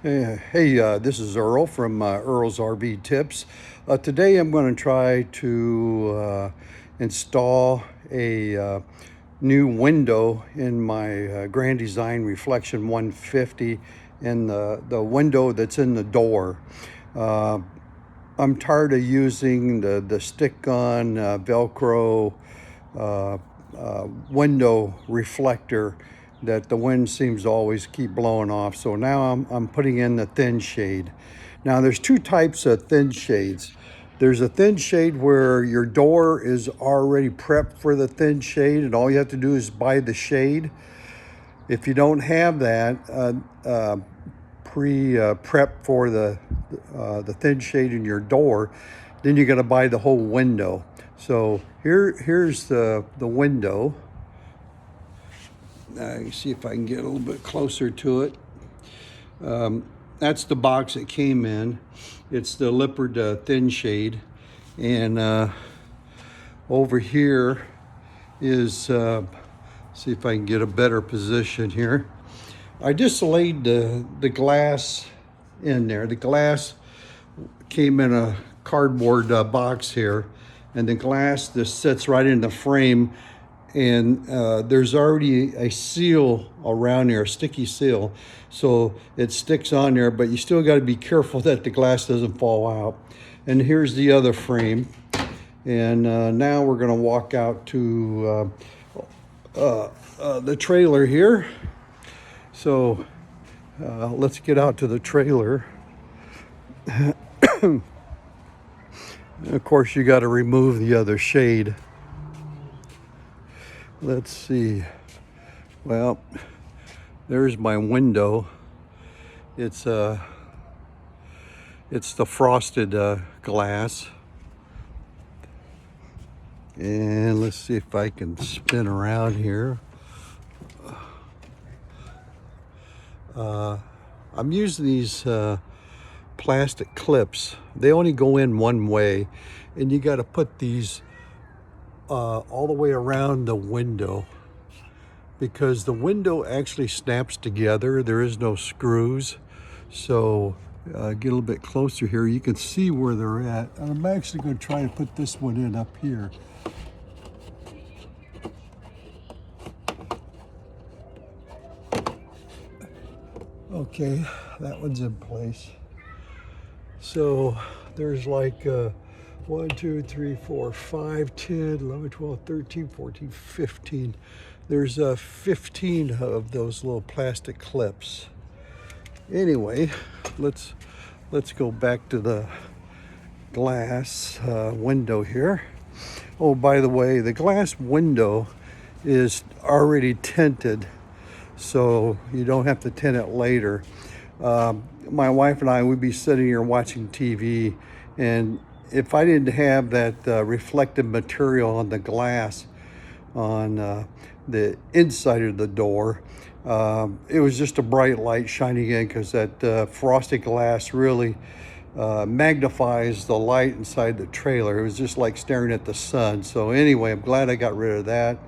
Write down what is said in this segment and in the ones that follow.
Hey, this is Earl from Earl's RV Tips. Today I'm going to try to install a new window in my Grand Design Reflection 150 in the window that's in the door. I'm tired of using the stick-on Velcro window reflector that the wind seems to always keep blowing off. So now I'm putting in the thin shade. Now there's two types of thin shades. There's a thin shade where your door is already prepped for the thin shade and all you have to do is buy the shade. If you don't have that prep for the thin shade in your door, then you got to buy the whole window. So here's the window. You see if I can get a little bit closer to it. That's the box it came in. It's the Lippert thin shade, and over here is see if I can get a better position here. I just laid the glass in there. The glass came in a cardboard box here, and the glass just sits right in the frame, and there's already a seal around there, a sticky seal, so it sticks on there, but you still got to be careful that the glass doesn't fall out. And here's the other frame, and now we're going to walk out to the trailer here. So let's get out to the trailer. Of course, you got to remove the other shade. Let's see. Well, there's my window. It's the frosted glass. And let's see if I can spin around here. I'm using these plastic clips. They only go in one way, and you got to put these all the way around the window, because the window actually snaps together. There is no screws. So get a little bit closer here. You can see where they're at. I'm actually going to try to put this one in up here. Okay, that one's in place. So there's like 1, 2, 3, 4, 5, 10, 11, 12, 13, 14, 15. There's 15 of those little plastic clips. Anyway, let's go back to the glass window here. Oh, by the way, the glass window is already tinted, so you don't have to tint it later. My wife and I would be sitting here watching TV, and if I didn't have that reflective material on the glass on the inside of the door, it was just a bright light shining in, because that frosted glass really magnifies the light inside the trailer. It was just like staring at the sun. So anyway, I'm glad I got rid of that.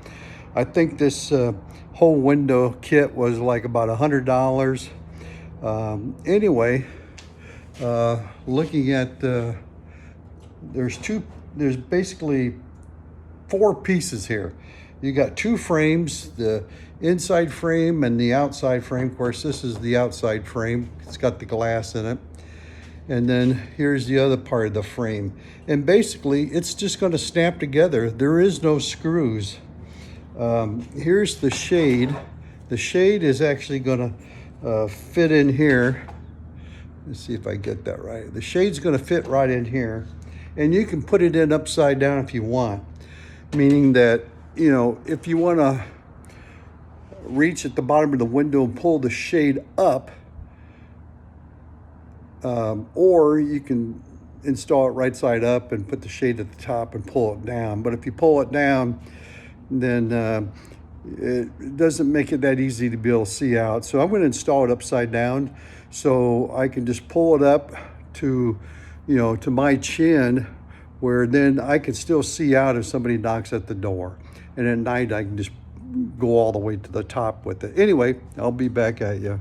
I think this whole window kit was like about $100. Anyway, looking at there's basically 4 pieces here. You got 2 frames, the inside frame and the outside frame. Of course, this is the outside frame. It's got the glass in it. And then here's the other part of the frame. And basically, it's just going to snap together. There is no screws. Here's the shade. The shade is actually going to fit in here. Let's see if I get that right. The shade's going to fit right in here. And you can put it in upside down if you want. Meaning that, you know, if you want to reach at the bottom of the window and pull the shade up, or you can install it right side up and put the shade at the top and pull it down. But if you pull it down, then it doesn't make it that easy to be able to see out. So I'm going to install it upside down, so I can just pull it up to, you know, to my chin, where then I can still see out if somebody knocks at the door. And at night I can just go all the way to the top with it. Anyway, I'll be back at you.